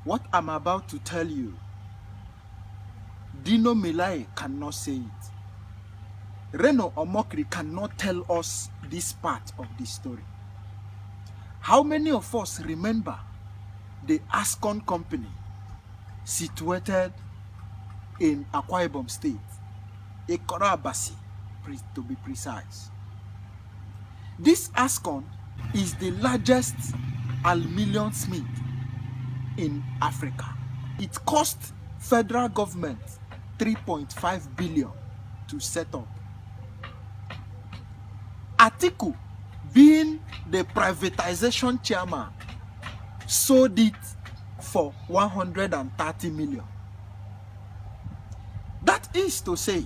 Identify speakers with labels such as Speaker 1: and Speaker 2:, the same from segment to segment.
Speaker 1: What I'm about to tell you, Dino Milai cannot say it. Reno Omokri cannot tell us this part of the story. How many of us remember the Ascon company situated in Akwa Ibom State, Ikora Abasi, to be precise? This Ascon is the largest aluminium smith in Africa. It cost federal government 3.5 billion to set up. Atiku, being the privatization chairman, sold it for 130 million. That is to say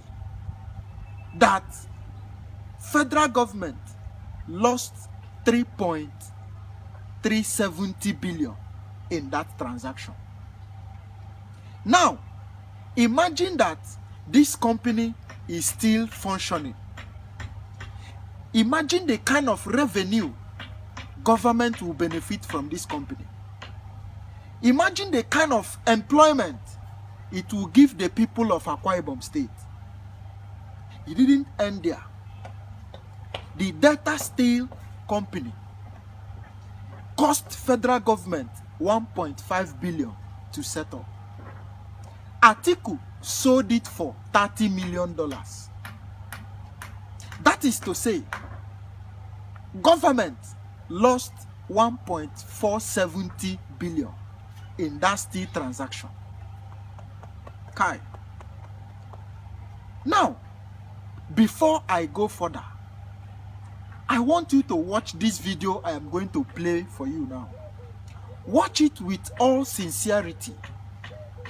Speaker 1: that federal government lost 3.370 billion in that transaction. Now, imagine that this company is still functioning. Imagine the kind of revenue government will benefit from this company. Imagine the kind of employment it will give the people of Akwa Ibom State. It didn't end there. The Delta Steel Company cost federal government 1.5 billion to set up. Atiku sold it for $30 million. That is to say, government lost 1.470 billion in that steel transaction. Kai. Now, before I go further, I want you to watch this video I am going to play for you now. Watch it with all sincerity,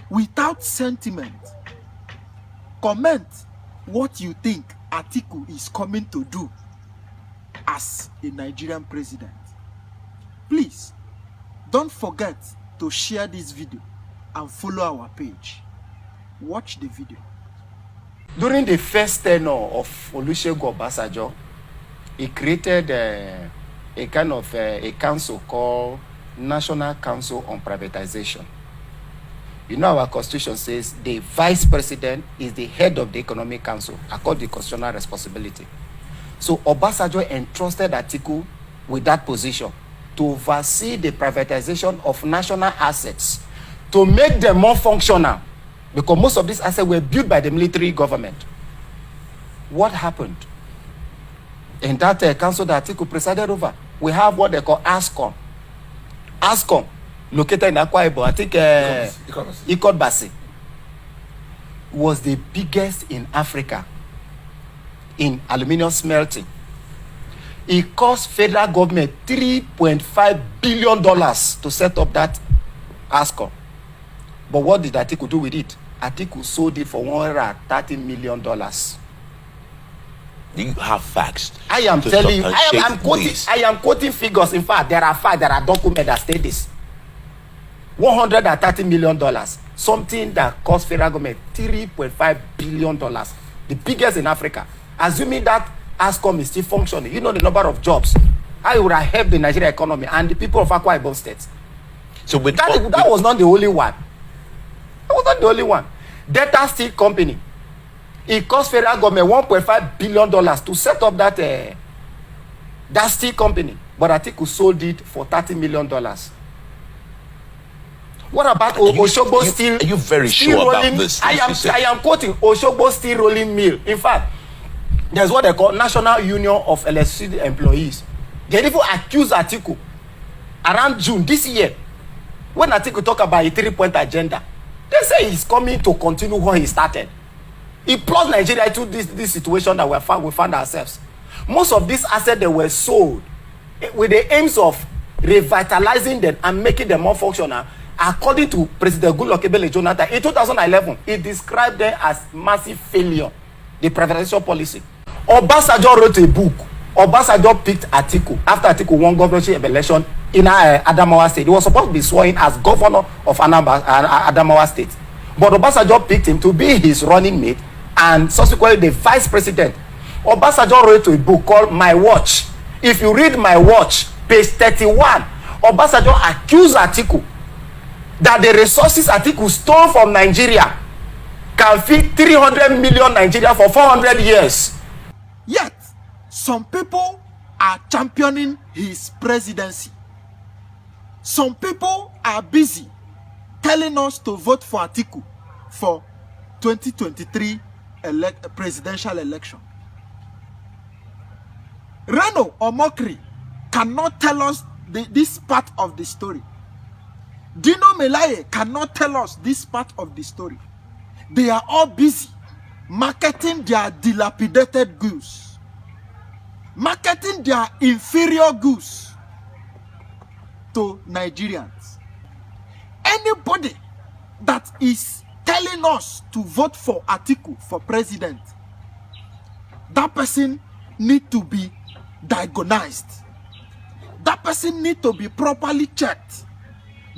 Speaker 1: without sentiment. Comment what you think Atiku is coming to do as a Nigerian president. Please, don't forget to share this video and follow our page. Watch the video.
Speaker 2: During the first tenure of Olusegun Obasanjo, he created a kind of a council called National Council on Privatization. You know, our constitution says the vice president is the head of the economic council according to constitutional responsibility. So Obasanjo entrusted Atiku with that position to oversee the privatization of national assets to make them more functional, because most of these assets were built by the military government. What happened? In that council that Atiku presided over, we have what they call ASCOM. ASCOM, located in Akwa Ibom, I think Ikot-Basi, was the biggest in Africa in aluminium smelting. It cost federal government $3.5 billion to set up that ASCOM. But what did Atiku do with it? Atiku sold it for $130 million.
Speaker 3: You have facts.
Speaker 2: I am telling you, I am quoting figures. In fact, there are facts, there are documents that state this. $130 million. Something that cost federal government $3.5 billion. The biggest in Africa. Assuming that ASCOM is still functioning, you know the number of jobs. I would have helped the Nigerian economy and the people of Akwa Ibom State.
Speaker 3: So with
Speaker 2: that was not the only one. That was not the only one. Delta Steel Company. It cost federal government $1.5 billion to set up that steel company. But Atiku sold it for $30 million. What about Oshogbo Steel?
Speaker 3: Are you very sure about this?
Speaker 2: I am quoting Oshogbo Steel Rolling Mill. In fact, there's what they call National Union of Electricity Employees. They even accused Atiku around June this year, when Atiku talk about a 3-point agenda. They say he's coming to continue what he started. He plunged Nigeria into this situation that we found ourselves. Most of these assets, they were sold with the aims of revitalizing them and making them more functional. According to President Goodluck Ebele Jonathan, in 2011, he described them as massive failure, the privatization policy. Obasanjo wrote a book. Obasanjo picked Atiku after Atiku won governorship election in Adamawa State. He was supposed to be sworn in as governor of Adamawa State. But Obasanjo picked him to be his running mate and subsequently the vice president. Obasanjo wrote a book called My Watch. If you read My Watch, page 31, Obasanjo accused Atiku that the resources Atiku stole from Nigeria can feed 300 million Nigeria for 400 years.
Speaker 1: Yet, some people are championing his presidency. Some people are busy telling us to vote for Atiku for 2023 presidential election. Reno or Mokri cannot tell us this part of the story. Dino Melaye cannot tell us this part of the story. They are all busy marketing their dilapidated goods, marketing their inferior goods to Nigerians. Anybody that is telling us to vote for Atiku for president, that person need to be diagnosed. That person need to be properly checked,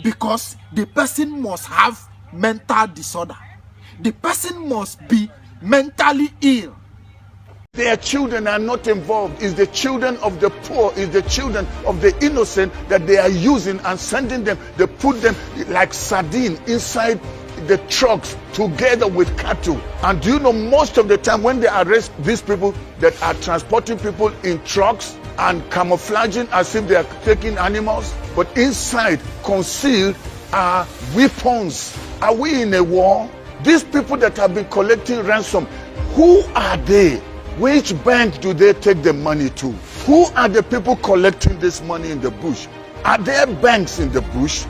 Speaker 1: because the person must have mental disorder. The person must be mentally ill.
Speaker 4: Their children are not involved. It's the children of the poor, it's the children of the innocent that they are using and sending them. They put them like sardine inside the trucks together with cattle. And do you know, most of the time when they arrest these people that are transporting people in trucks and camouflaging as if they are taking animals, but inside concealed are weapons. Are we in a war? These people that have been collecting ransom, who are they? Which bank do they take the money to? Who are the people collecting this money in the bush? Are there banks in the bush?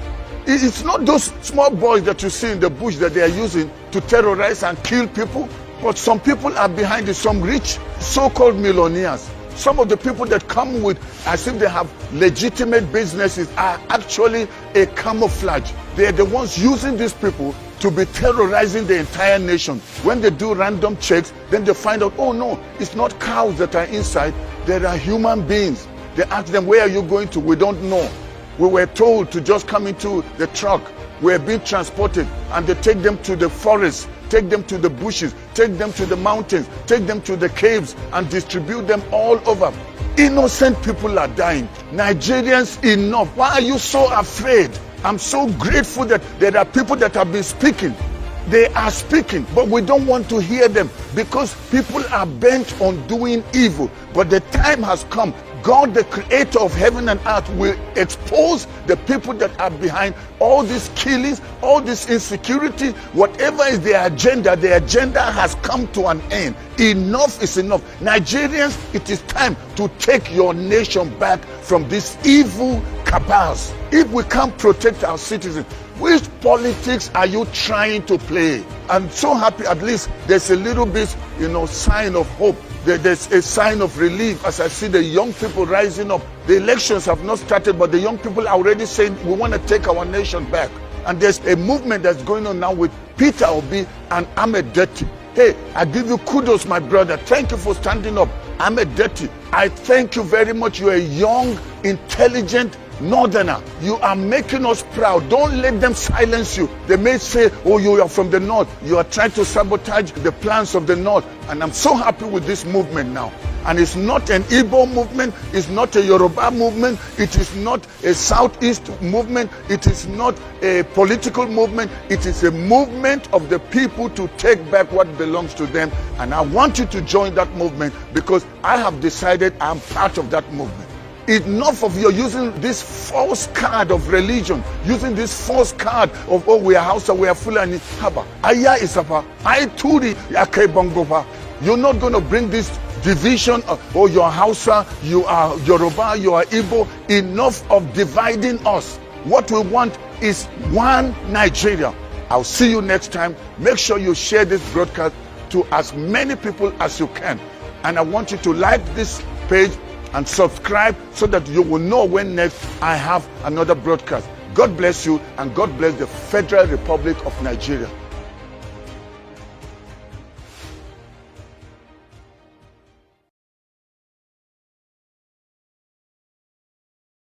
Speaker 4: It's not those small boys that you see in the bush that they are using to terrorize and kill people, but some people are behind it, some rich so-called millionaires. Some of the people that come with as if they have legitimate businesses are actually a camouflage. They are the ones using these people to be terrorizing the entire nation. When they do random checks, then they find out, oh no, it's not cows that are inside, there are human beings. They ask them, where are you going to? We don't know. We were told to just come into the truck. We're being transported, and they take them to the forest, take them to the bushes, take them to the mountains, take them to the caves, and distribute them all over. Innocent people are dying. Nigerians, enough. Why are you so afraid? I'm so grateful that there are people that have been speaking. They are speaking, but we don't want to hear them because people are bent on doing evil. But the time has come. God, the creator of heaven and earth, will expose the people that are behind all these killings, all this insecurity. Whatever is their agenda has come to an end. Enough is enough. Nigerians, it is time to take your nation back from these evil cabals. If we can't protect our citizens, which politics are you trying to play? I'm so happy at least there's a little bit, sign of hope. There's a sign of relief as I see the young people rising up. The elections have not started, but the young people are already saying we want to take our nation back. And there's a movement that's going on now with Peter Obi and Ahmed Deti. Hey, I give you kudos, my brother. Thank you for standing up. Ahmed Deti, I thank you very much. You're a young, intelligent Northerner. You are making us proud. Don't let them silence you. They may say, oh, you are from the north. You are trying to sabotage the plans of the north. And I'm so happy with this movement now. And it's not an Igbo movement. It's not a Yoruba movement. It is not a Southeast movement. It is not a political movement. It is a movement of the people to take back what belongs to them. And I want you to join that movement because I have decided I'm part of that movement. Enough of you using this false card of religion, using this false card of, oh, we are Hausa, we are Fulani. Haba, Aya Isapa, I Turi, Yake Bongopa. You're not going to bring this division of, oh, you're Hausa, you are Yoruba, you are Igbo. Enough of dividing us. What we want is one Nigeria. I'll see you next time. Make sure you share this broadcast to as many people as you can. And I want you to like this page and subscribe so that you will know when next I have another broadcast. God bless you, and God bless the Federal Republic of Nigeria.